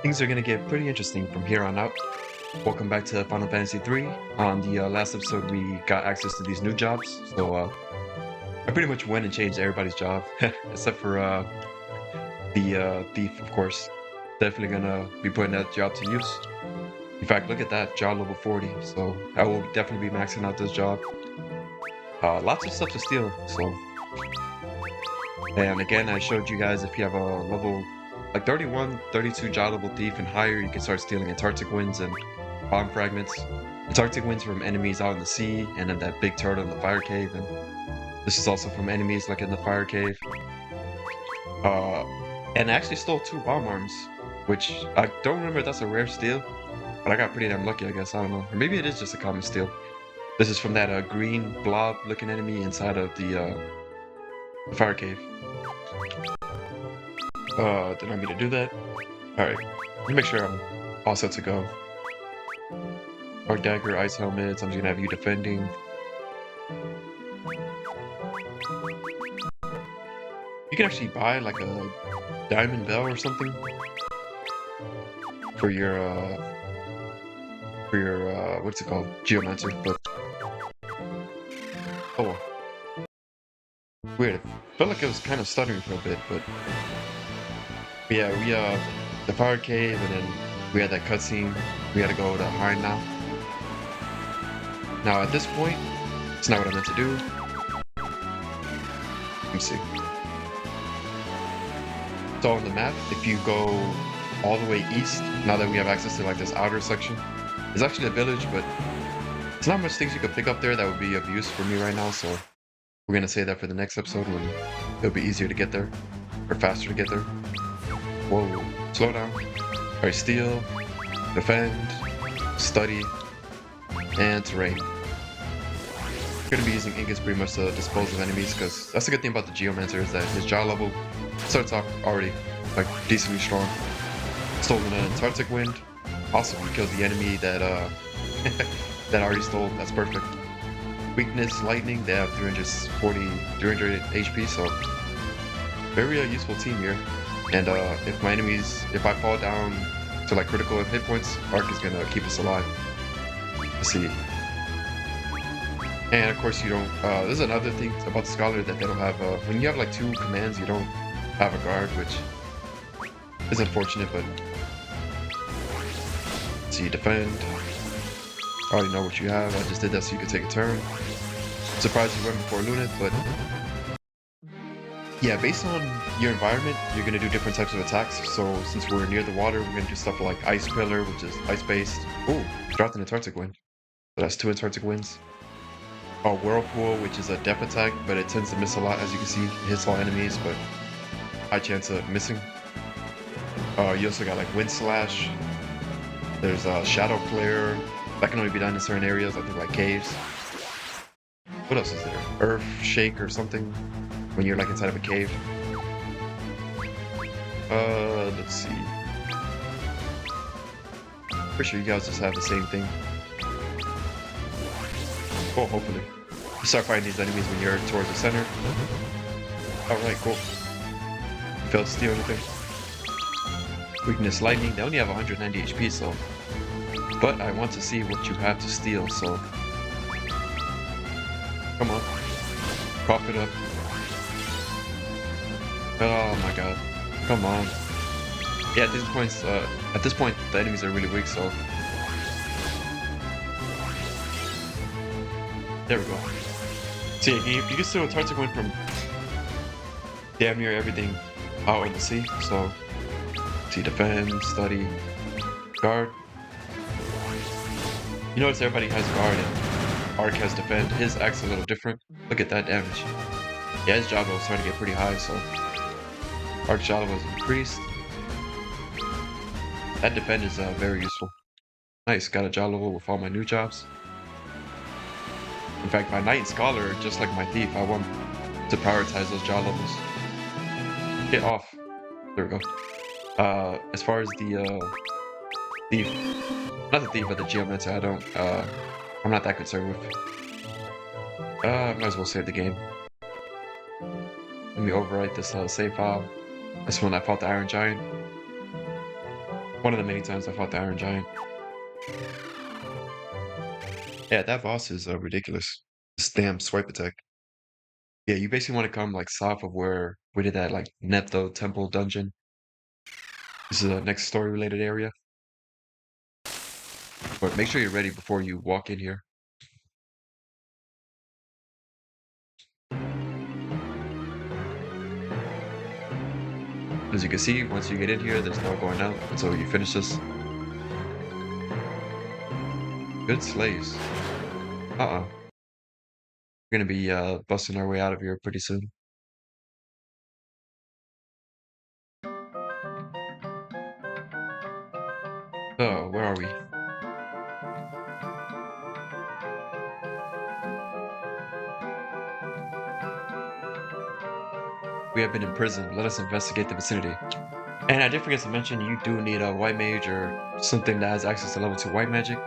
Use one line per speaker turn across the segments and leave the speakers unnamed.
Things are going to get pretty interesting from here on out. Welcome back to Final Fantasy 3. On the last episode, we got access to these new jobs, so I pretty much went and changed everybody's job, except for the thief, of course. Definitely gonna be putting that job to use. In fact, look at that, job level 40, so I will definitely be maxing out this job. Lots of stuff to steal, so... And again, I showed you guys if you have a level like 31, 32 job level thief and higher, you can start stealing Antarctic winds and bomb fragments. Antarctic winds from enemies out in the sea, and then that big turtle in the fire cave, and this is also from enemies like in the fire cave. And I actually stole 2 bomb arms, which I don't remember if that's a rare steal, but I got pretty damn lucky, I guess, I don't know. Or maybe it is just a common steal. This is from that green blob looking enemy inside of the fire cave. Did I mean to do that? Alright, let me make sure I'm all set to go. Arc dagger, ice helmets, I'm just gonna have you defending. You can actually buy like a diamond bell or something for your what's it called? Geomancer, but oh well. Weird. I felt like it was kind of stuttering for a bit, but yeah, we the fire cave, and then we had that cutscene. We had to go to Hein now. Now at this point, it's not what I meant to do. Let me see. So on the map, if you go all the way east, now that we have access to like this outer section, it's actually a village, but it's not much things you could pick up there that would be of use for me right now, so we're gonna say that for the next episode when it'll be easier to get there, or faster to get there. Whoa, slow down. Alright, steal, defend, study, and terrain. I'm gonna be using ingots pretty much to dispose of enemies, because that's the good thing about the Geomancer is that his jaw level starts off already like decently strong. Stolen an Antarctic wind. Awesome, we killed the enemy that that already stole. That's perfect. Weakness, lightning. They have 300 HP, so very useful team here. And if I fall down to like critical hit points, Arc is gonna keep us alive. Let's see. And of course you don't, there's another thing about the Scholar that they don't have, when you have like 2 commands, you don't have a guard, which is unfortunate, but... Let's see, defend. I already know what you have, I just did that so you could take a turn. Surprised you went before Lunith, but... Yeah, based on your environment, you're gonna do different types of attacks, so since we're near the water, we're gonna do stuff like Ice Pillar, which is ice-based. Ooh, dropped an Antarctic Wind. So that's 2 Antarctic Winds. Whirlpool, which is a depth attack, but it tends to miss a lot, as you can see. It hits all enemies, but high chance of missing. You also got like Wind Slash. There's Shadow Flare. That can only be done in certain areas, I think like caves. What else is there? Earth Shake or something, when you're like inside of a cave. Let's see. Pretty sure you guys just have the same thing. Oh, hopefully. You start fighting these enemies when you're towards the center. Alright, cool. Failed to steal anything. Weakness, lightning. They only have 190 HP, so... But I want to see what you have to steal, so... Come on. Cough it up. Oh my god. Come on. Yeah, at this point, the enemies are really weak, so... There we go. See, you can steal Antarctic Wind from damn near everything out in the sea, so... See, defend, study, guard. You notice everybody has guard and Arc has defend. His act's a little different. Look at that damage. Yeah, his job level is starting to get pretty high, so... Arc's job level is increased. That defend is very useful. Nice, got a job level with all my new jobs. In fact, my Knight and Scholar, just like my Thief, I want to prioritize those job levels. Get off. There we go. As far as the Thief, not the Thief, but the Geomancer, I'm not that concerned with. Might as well save the game. Let me overwrite this save file. That's when I fought the Iron Giant. One of the many times I fought the Iron Giant. Yeah, that boss is ridiculous. This damn swipe attack. Yeah, you basically want to come like south of where we did that like Neptho Temple dungeon. This is the next story related area. But make sure you're ready before you walk in here. As you can see, once you get in here, there's no going out until you finish this. Good slaves. Uh-uh. We're gonna be busting our way out of here pretty soon. So, where are we? We have been imprisoned. Let us investigate the vicinity. And I did forget to mention, you do need a white mage or something that has access to level 2 white magic.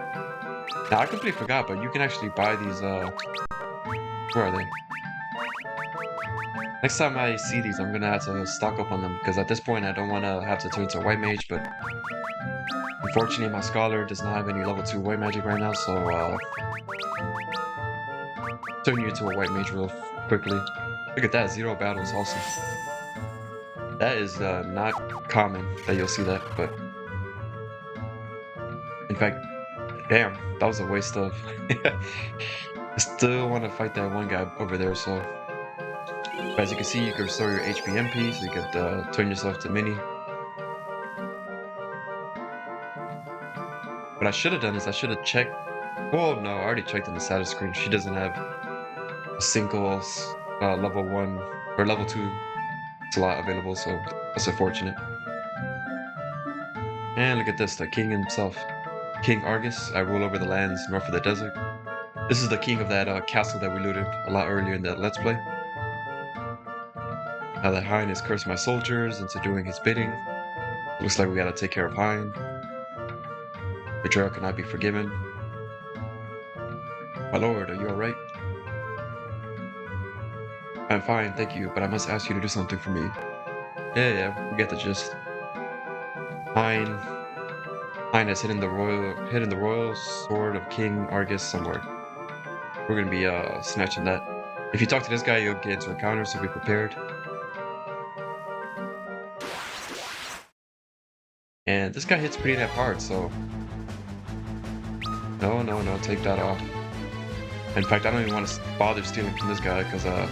Now, I completely forgot, but you can actually buy these, where are they? Next time I see these, I'm gonna have to stock up on them, because at this point, I don't want to have to turn to a white mage, but unfortunately, my scholar does not have any level 2 white magic right now, so, turn you into a white mage real quickly. Look at that, 0 battles, awesome. That is, not common that you'll see that, but in fact, damn, that was a waste of... I still want to fight that one guy over there, so... But as you can see, you can restore your HP MP, so you could turn yourself to mini. What I should have done is I should have checked... Well, no, I already checked in the status screen. She doesn't have a single level 1 or level 2 slot available, so that's unfortunate. And look at this, the king himself. King Argus, I rule over the lands north of the desert. This is the king of that castle that we looted a lot earlier in the Let's Play. Now that Hein has cursed my soldiers into doing his bidding, looks like we gotta take care of Hein. Betrayal cannot be forgiven. My lord, are you alright? I'm fine, thank you, but I must ask you to do something for me. Yeah, we get the gist. Hein has hidden the royal sword of King Argus somewhere. We're gonna be snatching that. If you talk to this guy, you'll get into encounter, so be prepared. And this guy hits pretty damn hard, so no, take that off. In fact, I don't even want to bother stealing from this guy, because let's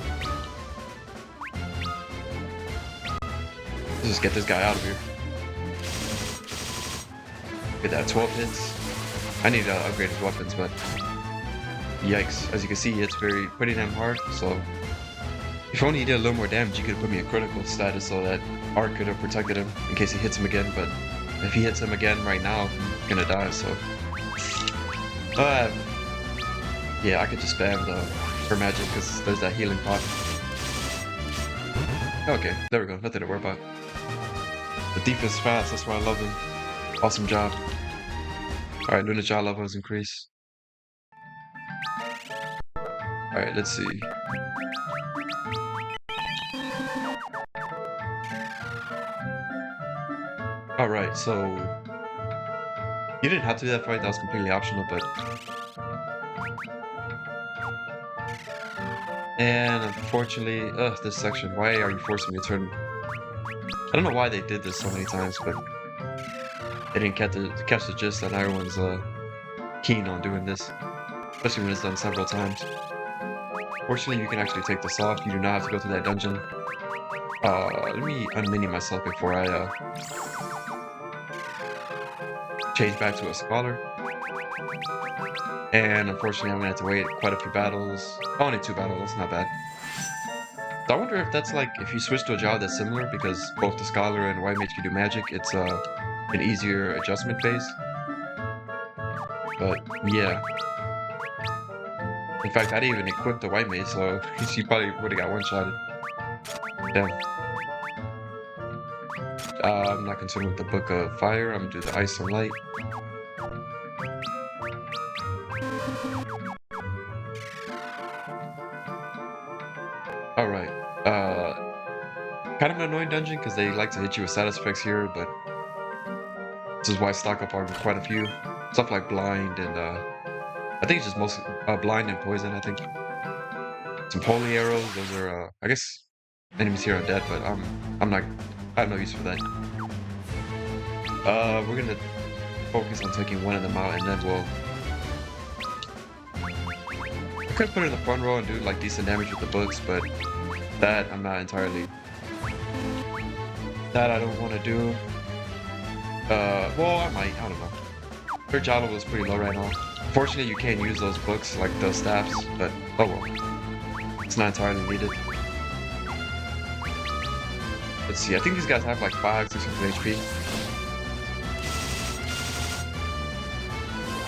just get this guy out of here. Get that 12 hits. I need upgraded weapons, but yikes. As you can see, it's pretty damn hard, so if only he did a little more damage, you could put me in critical status so that Art could have protected him in case he hits him again, but if he hits him again right now, he's gonna die, so... yeah, I could just spam her magic, because there's that healing pot. Okay, there we go, nothing to worry about. The thief is fast, that's why I love him. Awesome job. Alright, Lunajah levels increase. Alright, let's see. Alright, so... You didn't have to do that fight, that was completely optional, but... And unfortunately, this section, why are you forcing me to turn... I don't know why they did this so many times, but... They didn't catch the gist that everyone's keen on doing this. Especially when it's done several times. Fortunately, you can actually take this off, you do not have to go through that dungeon. Let me unmini myself before I change back to a scholar. And unfortunately, I'm gonna have to wait quite a few battles. Only 2 battles, that's not bad. So I wonder if that's like, if you switch to a job that's similar, because both the scholar and white mage can do magic, it's an easier adjustment phase. But yeah. In fact, I didn't even equip the white mage, so she probably would have got one-shotted. Damn. I'm not concerned with the Book of Fire, I'm gonna do the Ice and Light. Alright, kind of an annoying dungeon because they like to hit you with status effects here, but This is why I stock up on quite a few. Stuff like blind and I think it's just mostly blind and poison, I think. Some holy arrows, those are I guess enemies here are dead, but I'm not I have no use for that. We're gonna focus on taking one of them out and then we'll I could put it in the front row and do like decent damage with the books, but that I'm not entirely that I don't want to do. Well, I might, I don't know. Her Jalo was pretty low right now. Fortunately, you can't use those books, like those staffs, but oh well. It's not entirely needed. Let's see, I think these guys have like 600 HP.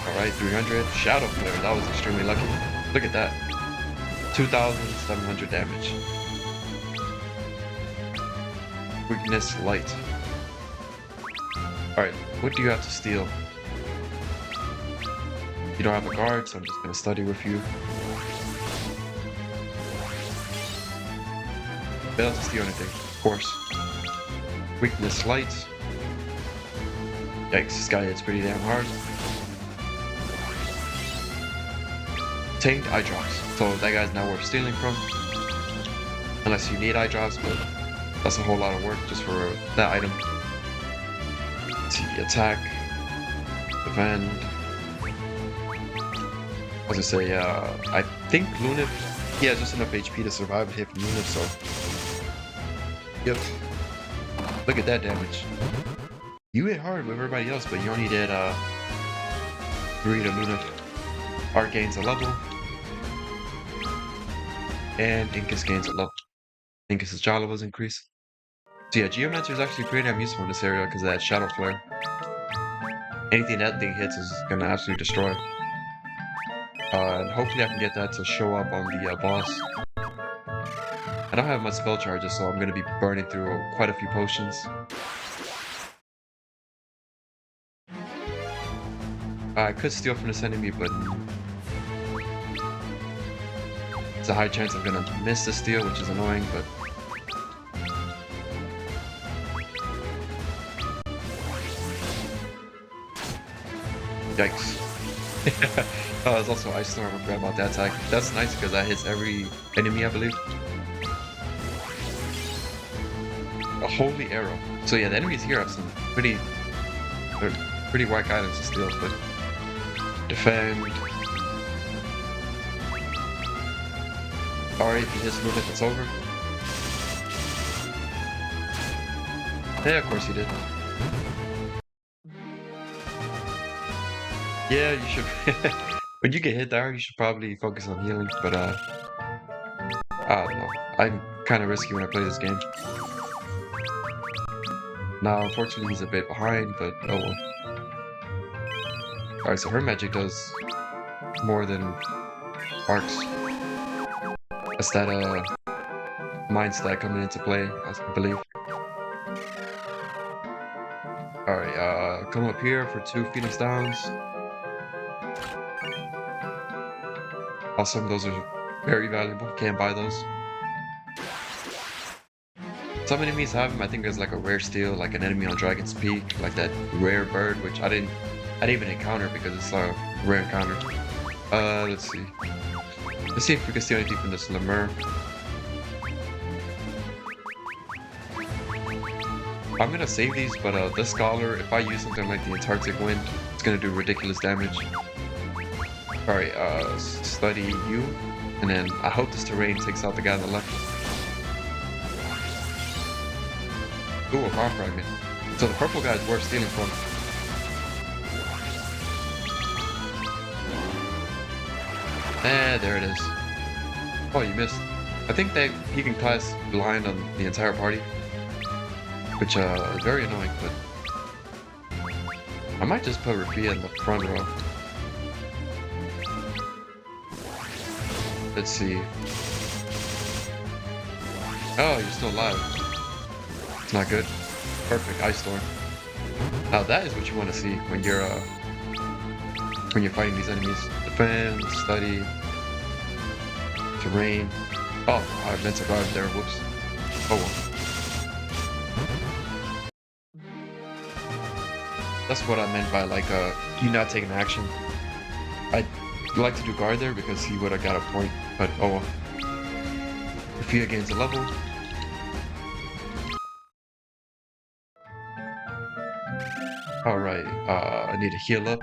Alright, 300. Shadow Flare, that was extremely lucky. Look at that. 2,700 damage. Weakness, light. Alright, what do you have to steal? You don't have a guard, so I'm just gonna study with you. Fail to steal anything, of course. Weakness, light. Yikes, this guy hits pretty damn hard. Tamed eye drops, so that guy's not worth stealing from. Unless you need eye drops, but that's a whole lot of work just for that item. Let's see, attack, defend. As I say, I think Lunif, he has just enough HP to survive a hit from Lunif, so. Yep. Look at that damage. You hit hard with everybody else, but you only did 3 to Lunif. Art gains a level. And Incus gains a level. Incus's Jala was increased. So yeah, Geomancer is actually pretty damn useful in this area because of that Shadow Flare. Anything that thing hits is gonna absolutely destroy. And hopefully I can get that to show up on the boss. I don't have much spell charges, so I'm gonna be burning through quite a few potions. I could steal from this enemy, but it's a high chance I'm gonna miss the steal, which is annoying, but yikes. There's also Ice Storm, I forgot about that attack. That's nice because that hits every enemy, I believe. A Holy Arrow. So yeah, the enemies here have some pretty whack items to steal, but defend. Alright, if he hits movement, it's over. Yeah, of course he did. Yeah, you should. When you get hit there, you should probably focus on healing, but I don't know. I'm kind of risky when I play this game. Now, unfortunately, he's a bit behind, but oh well. Alright, so her magic does more than Arc's. That's that mind stat coming into play, I believe. Alright, come up here for 2 Phoenix Downs. Awesome, those are very valuable. Can't buy those. Some enemies have them. I think there's like a rare steal, like an enemy on Dragon's Peak, like that rare bird, which I didn't even encounter because it's a rare encounter. Let's see. Let's see if we can steal anything from this Lemur. I'm gonna save these, but this Scholar, if I use something like the Antarctic Wind, it's gonna do ridiculous damage. Alright, study you, and then I hope this terrain takes out the guy on the left. Ooh, a bomb fragment. So the purple guy is worth stealing from. There it is. Oh, you missed. I think that he can class blind on the entire party, which is very annoying, but I might just put Rafia in the front row. Let's see. Oh, you're still alive. It's not good. Perfect, Ice Storm. Now that is what you want to see when you're fighting these enemies. Defend, study, terrain. Oh, I meant to guard there. Whoops. Oh well. That's what I meant by like you not taking action. I'd like to do guard there because he would have got a point, but oh well. Rafia gains a level. Alright, I need to heal up.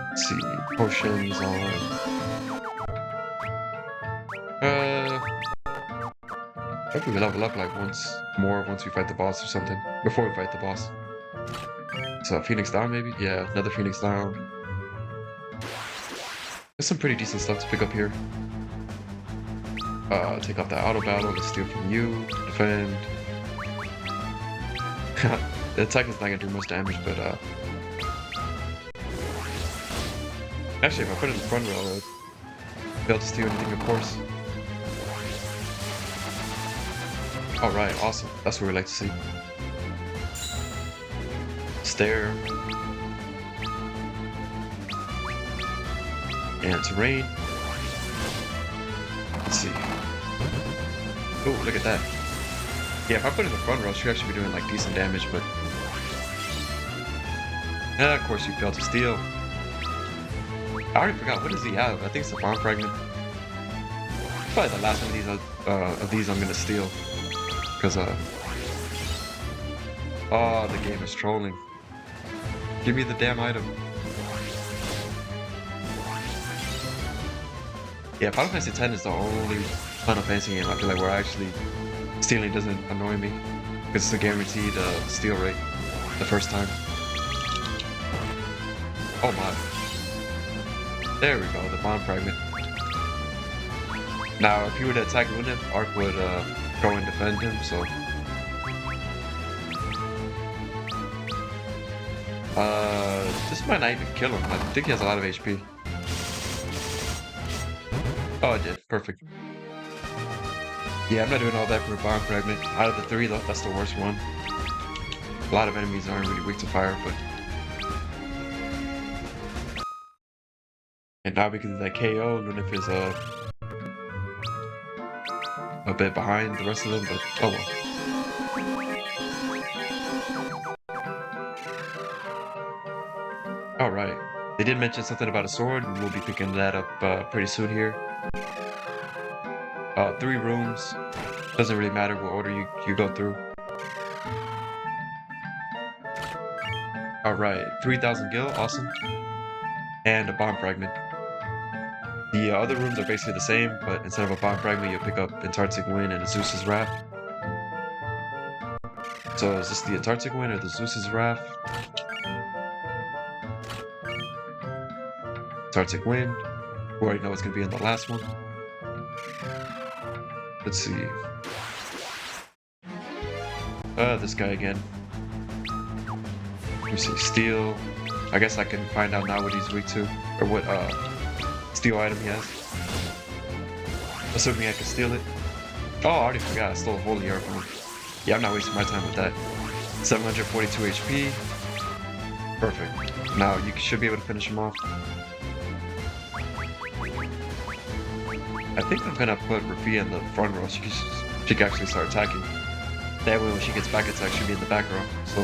Let's see, potions on. Hopefully we level up like once we fight the boss or something. Before we fight the boss. So Phoenix down maybe? Yeah, another Phoenix down. There's some pretty decent stuff to pick up here. Take off that auto battle, let's steal from you, defend. The attack is not gonna do much damage, but actually if I put it in the front row, I would be able to steal anything, of course. Alright, awesome. That's what we like to see. Stair. And terrain. Let's see. Oh, look at that. Yeah, if I put it in the front row, she'll actually be doing like decent damage, but of course you failed to steal. I already forgot, what does he have? I think it's a bomb fragment. Probably the last one of these I'm gonna steal. Because oh, the game is trolling. Give me the damn item. Yeah, Final Fantasy X is the only Final Fantasy game I feel like where actually stealing doesn't annoy me. Because it's a guaranteed steal rate the first time. Oh my. There we go, the bomb fragment. Now, if you were to attack Luna, Ark would go and defend him, so... this might not even kill him. I think he has a lot of HP. Oh, it did. Perfect. Yeah, I'm not doing all that for a bomb fragment. Out of the three, though, that's the worst one. A lot of enemies aren't really weak to fire, but... And now because of that KO, Lunif is a bit behind the rest of them, but oh well. Alright. They did mention something about a sword, and we'll be picking that up pretty soon here. 3 rooms. Doesn't really matter what order you go through. Alright, 3,000 gil, awesome. And a bomb fragment. The other rooms are basically the same, but instead of a bomb fragment, you'll pick up Antarctic Wind and Zeus's Wrath. So is this the Antarctic Wind or the Zeus's Wrath? Antarctic Wind. We already know it's going to be in the last one. Let's see. This guy again. Let me see. Steel. I guess I can find out now what he's weak to. Or what steel item he has. Assuming I can steal it. Oh, I already forgot. I stole a holy arrow from him. Yeah, I'm not wasting my time with that. 742 HP. Perfect. Now you should be able to finish him off. I think I'm gonna put Rafia in the front row. She can actually start attacking. That way when she gets back attack, she'll be in the back row. So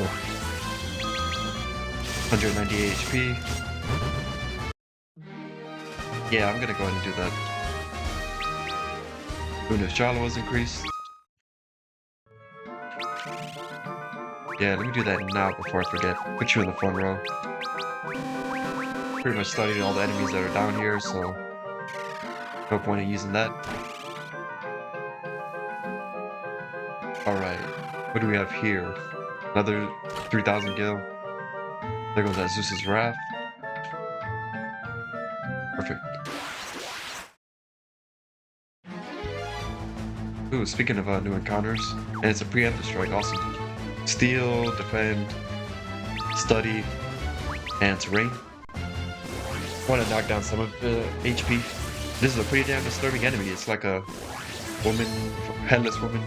198 HP. Yeah, I'm gonna go ahead and do that. Luna's Jala was increased. Yeah, let me do that now before I forget. Put you in the front row. Pretty much studied all the enemies that are down here, so no point in using that. Alright, what do we have here? Another 3,000 gil. There goes that Zeus's Wrath. Perfect. Ooh, speaking of new encounters, and it's a preemptive strike, awesome. Steal, defend, study, and terrain. Want to knock down some of the HP. This is a pretty damn disturbing enemy. It's like a woman, headless woman.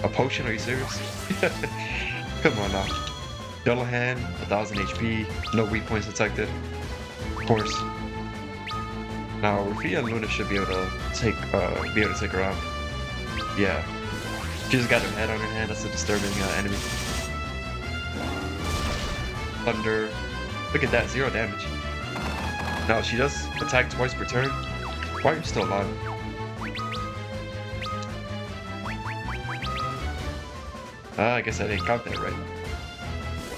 A potion? Are you serious? Come on now. Yellow hand, 1,000 HP, no weak points detected. Of course. Now Rafia and Luna should be able to take her out. Yeah. She just got her head on her hand. That's a disturbing enemy. Thunder. Look at that, 0 damage. Now she does attack twice per turn. Why are you still alive? I guess I didn't count that right.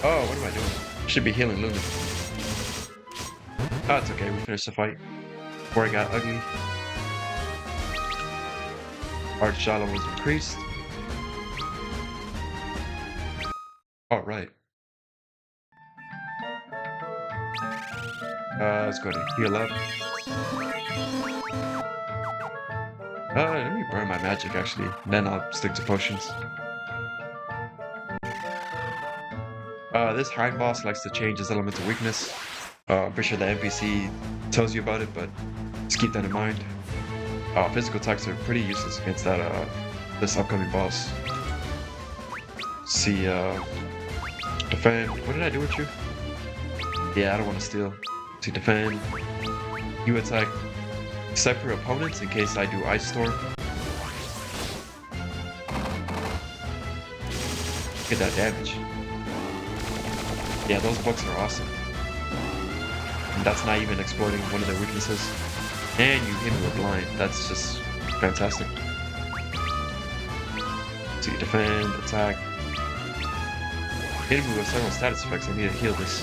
Oh, what am I doing? Should be healing Luna. Oh, it's okay, we finished the fight. Before it got ugly. Arch Shallow was increased. Alright. Let's go to heal up. Let me burn my magic actually, then I'll stick to potions. This Hein boss likes to change his elemental weakness. I'm pretty sure the NPC tells you about it, but just keep that in mind. Physical attacks are pretty useless against that this upcoming boss. See, defend. What did I do with you? Yeah, I don't want to steal. See, defend. You attack separate opponents in case I do Ice Storm. Get that damage. Yeah, those books are awesome. And that's not even exploiting one of their weaknesses. And you hit me with blind. That's just fantastic. So you defend, attack. Hitting me with several status effects. I need to heal this.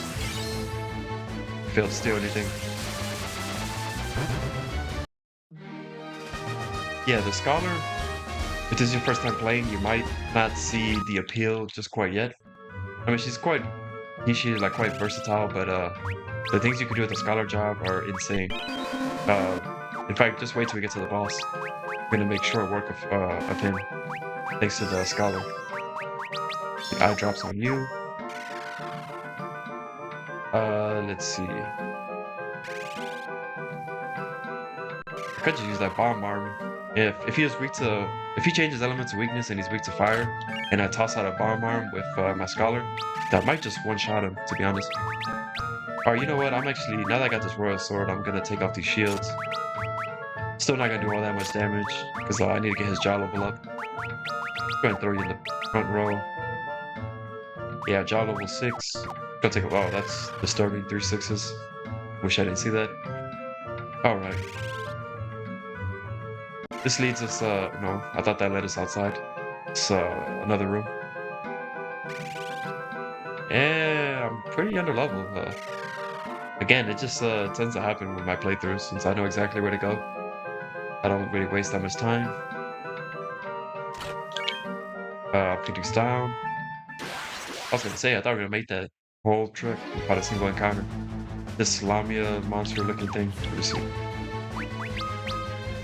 Failed to steal anything. Yeah, the Scholar, if this is your first time playing, you might not see the appeal just quite yet. I mean, she's quite niche, like quite versatile, but the things you can do with the Scholar job are insane. In fact, just wait till we get to the boss. I'm gonna make short work of him, thanks to the Scholar. The eye drops on you. Let's see. I could just use that bomb arm. If he is weak to, if he changes elements of weakness and he's weak to fire, and I toss out a bomb arm with my Scholar, that might just one-shot him, to be honest. Alright, you know what? I'm actually, now that I got this Royal Sword, I'm gonna take off these shields. Still not gonna do all that much damage, because I need to get his jaw level up. Go ahead and throw you in the front row. Yeah, jaw level 6. Gonna take a, wow, that's disturbing, 3 6s. Wish I didn't see that. Alright. This leads us, no, I thought that led us outside. It's another room. Yeah, I'm pretty under level. Again, it just tends to happen with my playthroughs, since I know exactly where to go. I don't really waste that much time. Optics down. I was gonna say, I thought we were gonna make that whole trip without a single encounter. This Lamia monster looking thing. Let me see.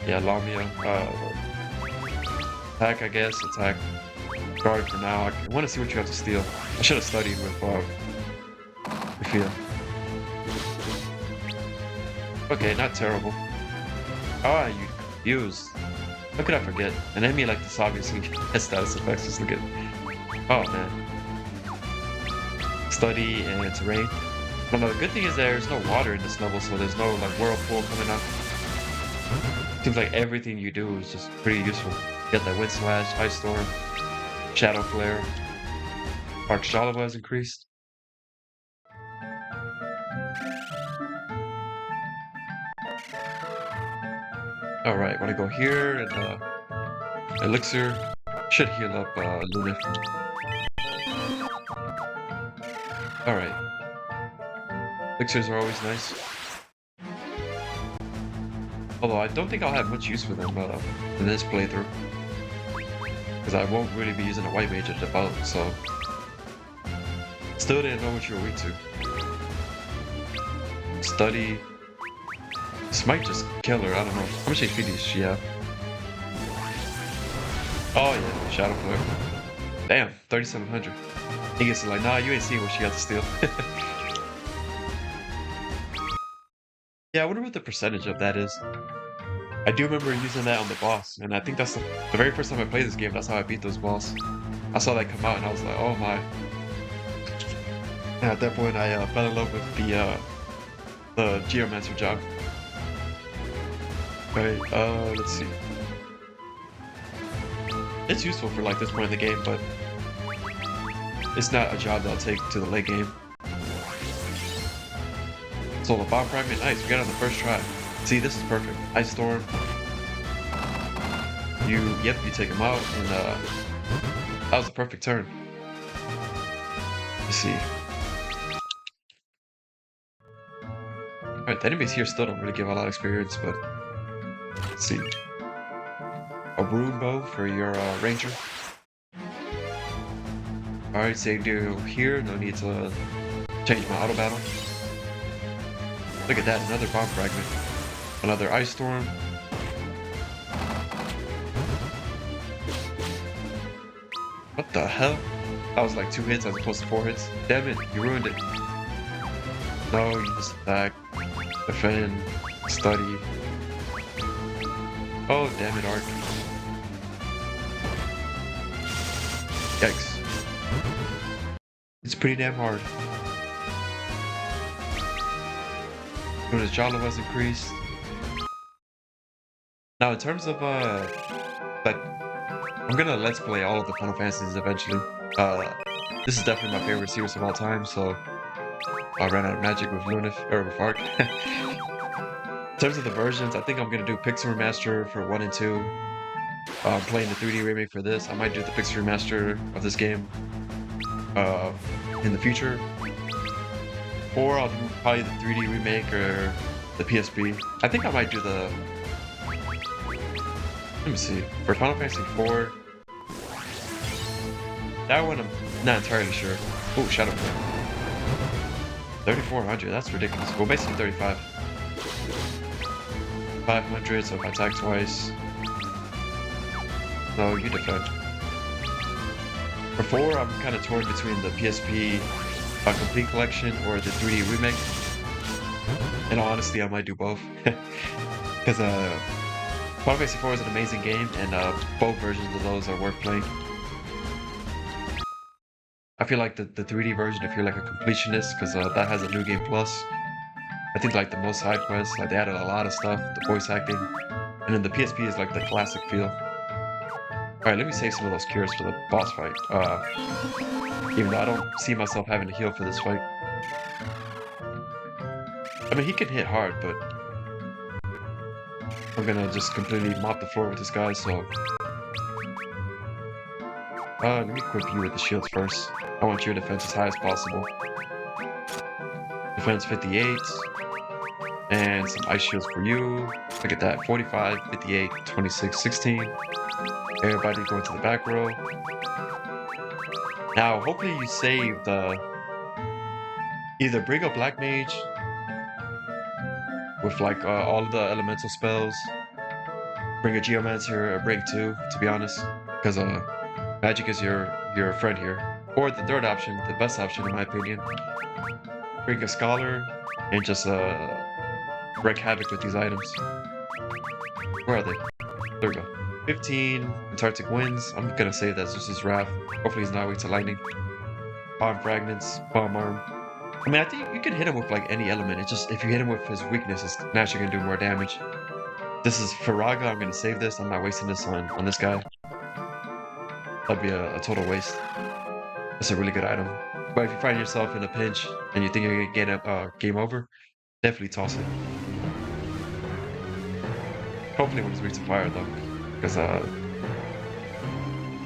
Yeah, Lamia. Attack, I guess. Attack. Guard for now. I want to see what you have to steal. I should have studied with you. Okay, not terrible. Ah, you confused. How could I forget? An enemy like this obviously has status effects. Just look at. Oh man. Study and terrain. No, no, the good thing is there's no water in this level, so there's no like whirlpool coming up. Seems like everything you do is just pretty useful. You got that Wind Slash, Ice Storm, Shadow Flare. Arc Shallow has increased. Alright, when I go here and Elixir should heal up Luna. Alright. Elixirs are always nice. Although I don't think I'll have much use for them in this playthrough. Because I won't really be using a white mage at default, so... Still didn't know what you were weak to. Study... This might just kill her, I don't know. How much HP does she have? Oh yeah, Shadow Flare. Damn, 3,700. He gets like, nah, you ain't seen what she got to steal. Yeah, I wonder what the percentage of that is. I do remember using that on the boss, and I think that's the very first time I played this game, that's how I beat those boss. I saw that come out and I was like, oh my. And at that point I fell in love with the Geomancer job. Right, let's see. It's useful for like this point in the game, but it's not a job that I'll take to the late game. So the bomb fragment, nice. We got it on the first try. See, this is perfect. Ice storm. Yep, you take him out, and that was a perfect turn. Let's see. Alright, the enemies here still don't really give a lot of experience, but let's see. A rune bow for your ranger. Alright, save deal here. No need to change my auto battle. Look at that, another bomb fragment. Another ice storm. What the hell? That was like 2 hits as opposed to 4 hits. Damn it, you ruined it. No, you just attack, defend, study. Oh, damn it, Arc. Yikes. It's pretty damn hard. Notice Jala was increased. Now, in terms of, like, I'm gonna let's play all of the Final Fantasies eventually. This is definitely my favorite series of all time, so I ran out of magic with with Arc. In terms of the versions, I think I'm gonna do Pixel Remaster for 1 and 2. I'm playing the 3D remake for this. I might do the Pixel Remaster of this game in the future. Or I'll do probably the 3D remake or the PSP. I think I might do the... Let me see. For Final Fantasy 4... That one I'm not entirely sure. Oh, Shadow Flame. 3,400, that's ridiculous. Well, basically 35. 500, so if I attack twice... No, you defend. For 4, I'm kind of torn between the PSP Complete Collection or the 3D remake. And honestly, I might do both. Because Final Fantasy 4 is an amazing game, and both versions of those are worth playing. I feel like the 3D version, if you're like a completionist, because that has a New Game Plus. I think like the most side quests, like they added a lot of stuff, the voice acting. And then the PSP is like the classic feel. Alright, let me save some of those cures for the boss fight. Even though I don't see myself having to heal for this fight. I mean, he can hit hard, but I'm gonna just completely mop the floor with this guy, so... let me equip you with the shields first. I want your defense as high as possible. Defense 58. And some ice shields for you. Look at that, 45, 58, 26, 16. Everybody going to the back row. Now, hopefully you saved either bring a Black Mage with like all of the elemental spells, bring a Geomancer, or bring 2, to be honest, because magic is your friend here. Or the third option, the best option in my opinion, bring a Scholar and just wreak havoc with these items. Where are they? There we go. 15 Antarctic Winds. I'm gonna say that's just his Wrath. Hopefully he's not weak to lightning. Bomb Fragments, Bomb Arm. I mean, I think you can hit him with like any element. It's just if you hit him with his weakness, it's naturally gonna do more damage. This is Faraga. I'm gonna save this. I'm not wasting this on this guy. That'd be a total waste. That's a really good item. But if you find yourself in a pinch and you think you're gonna get a game over, definitely toss it. Hopefully when it's weak to fire though. Because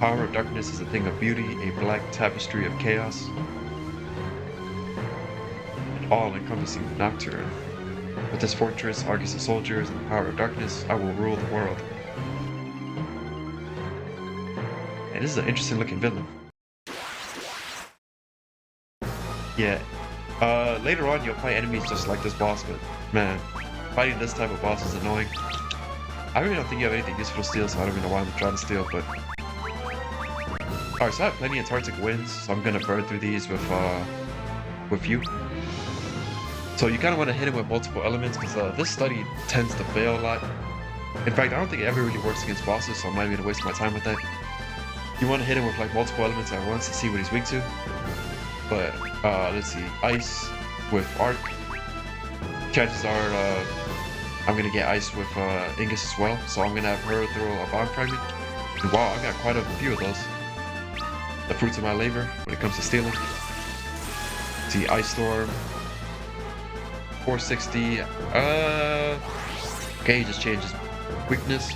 Power of Darkness is a thing of beauty, a black tapestry of chaos. An all-encompassing nocturne. With this fortress, Argus of soldiers, and the power of darkness, I will rule the world. And this is an interesting looking villain. Yeah. Later on you'll fight enemies just like this boss, but man, fighting this type of boss is annoying. I really don't think you have anything useful to steal, so I don't even know why I'm trying to steal, but... Alright, so I have plenty of Antarctic Winds, so I'm gonna burn through these with you. So you kinda wanna hit him with multiple elements, because this study tends to fail a lot. In fact, I don't think it ever really works against bosses, so I'm not even gonna waste my time with that. You wanna hit him with like multiple elements at once to see what he's weak to. But, let's see, Ice with Arc. Chances are, I'm gonna get Ice with Ingus as well, so I'm gonna have her throw a Bomb Fragment. And wow, I got quite a few of those. The fruits of my labor when it comes to stealing. See, Ice Storm. 460. Okay, he just changes weakness.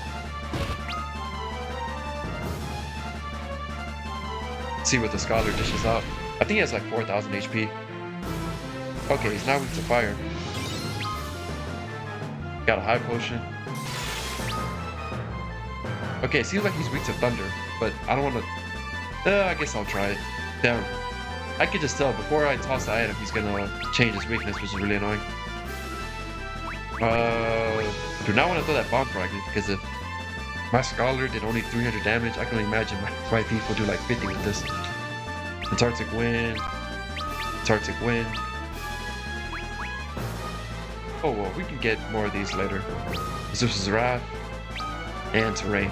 See what the scholar dishes out. I think he has like 4,000 HP. Okay, he's now weak to fire. Got a high potion. Okay, it seems like he's weak to thunder, but I don't want to. I guess I'll try it. Damn. I could just tell before I toss the item, he's gonna change his weakness, which is really annoying. Do not want to throw that bomb fragment because if my scholar did only 300 damage, I can only imagine my thief will do like 50 with this. Antarctic wind. Antarctic wind. Oh well, we can get more of these later. Zeus's Wrath and Terrain.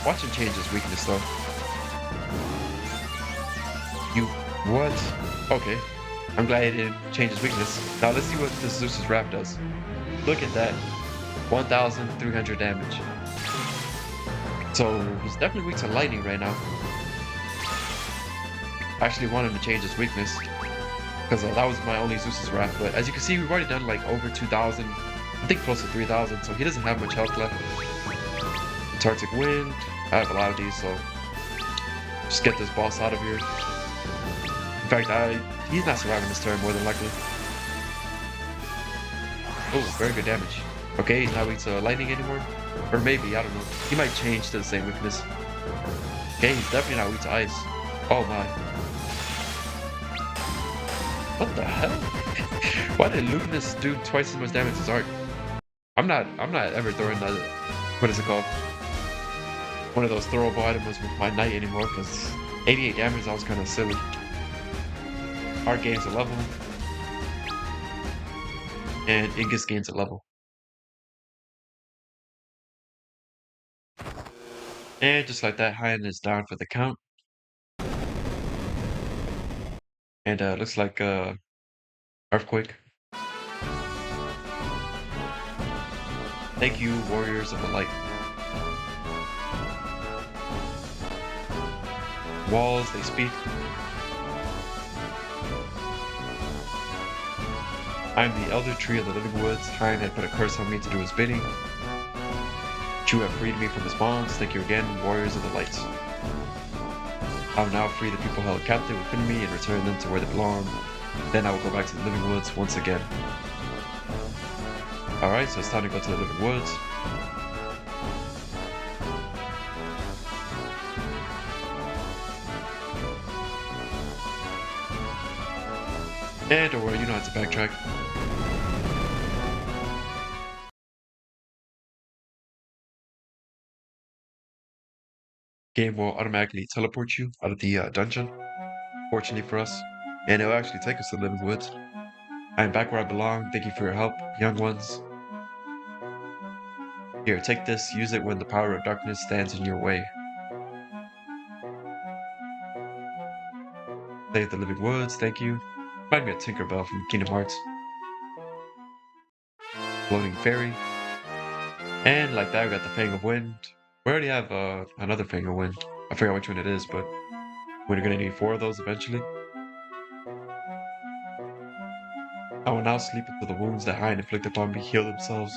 Watch him change his weakness though. You what? Okay. I'm glad he didn't change his weakness. Now let's see what this Zeus's Wrath does. Look at that. 1,300 damage. So he's definitely weak to lightning right now. I actually want him to change his weakness because that was my only Zeus's Wrath. But as you can see, we've already done like over 2,000. I think close to 3,000. So he doesn't have much health left. Antarctic wind. I have a lot of these, so just get this boss out of here. In fact, he's not surviving this turn more than likely. Oh, very good damage. Okay, he's not weak to lightning anymore. Or maybe, I don't know. He might change to the same weakness. Okay, he's definitely not weak to ice. Oh my. What the hell? Why did Luminous do twice as much damage as Arc? I'm not ever throwing that, what is it called? One of those throwable items with my knight anymore, because 88 damage, that was kind of silly. Arc gains a level. And Ingus gains a level. And just like that, Hein is down for the count. And looks like Earthquake. Thank you, Warriors of the Light. Walls, they speak. I am the Elder Tree of the Living Woods. Hein had put a curse on me to do his bidding. But you have freed me from his bonds. Thank you again, Warriors of the Light. I will now free the people held captive within me and return them to where they belong. Then I will go back to the Living Woods once again. Alright, so it's time to go to the Living Woods. And don't worry, you know how to backtrack. Game will automatically teleport you out of the dungeon, fortunately for us. And it'll actually take us to the Living Woods. I am back where I belong. Thank you for your help, young ones. Here, take this. Use it when the power of darkness stands in your way. Save the Living Woods, thank you. Remind me of Tinkerbell from Kingdom Hearts. Floating Fairy. And like that, we got the Fang of Wind. We already have another Fang of Wind. I forgot which one it is, but we're gonna need 4 of those eventually. I will now sleep until the wounds that Hein inflicted upon me heal themselves.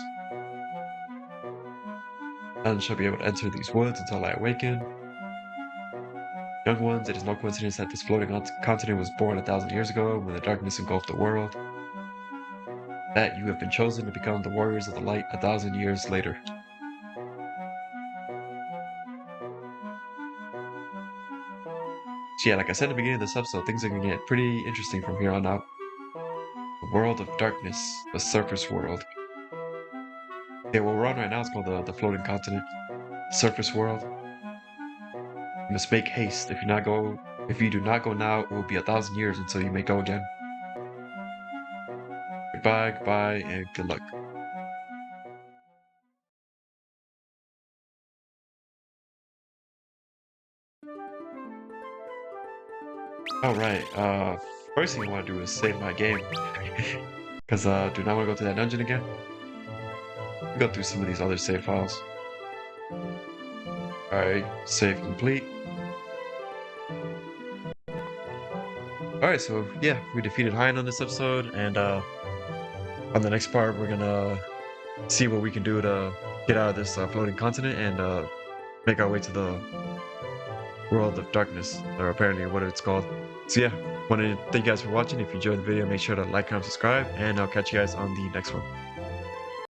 None shall be able to enter these woods until I awaken. Young ones, it is no coincidence that this floating continent was born 1,000 years ago when the darkness engulfed the world. That you have been chosen to become the warriors of the light 1,000 years later. So yeah, like I said at the beginning of this episode, things are gonna get pretty interesting from here on out. The world of darkness, the surface world. Yeah, what we're on right now is called the floating continent. Surface world. You must make haste. If you do not go now, it will be 1,000 years until you may go again. Goodbye, goodbye, and good luck. Alright, first thing I want to do is save my game. Because do not want to go to that dungeon again. Go through some of these other save files. Alright, save complete. Alright, so yeah, we defeated Hein on this episode, and On the next part, we're gonna see what we can do to get out of this floating continent and make our way to the world of darkness, or apparently what it's called. So yeah, want to thank you guys for watching. If you enjoyed the video, make sure to like, comment, subscribe, and I'll catch you guys on the next one.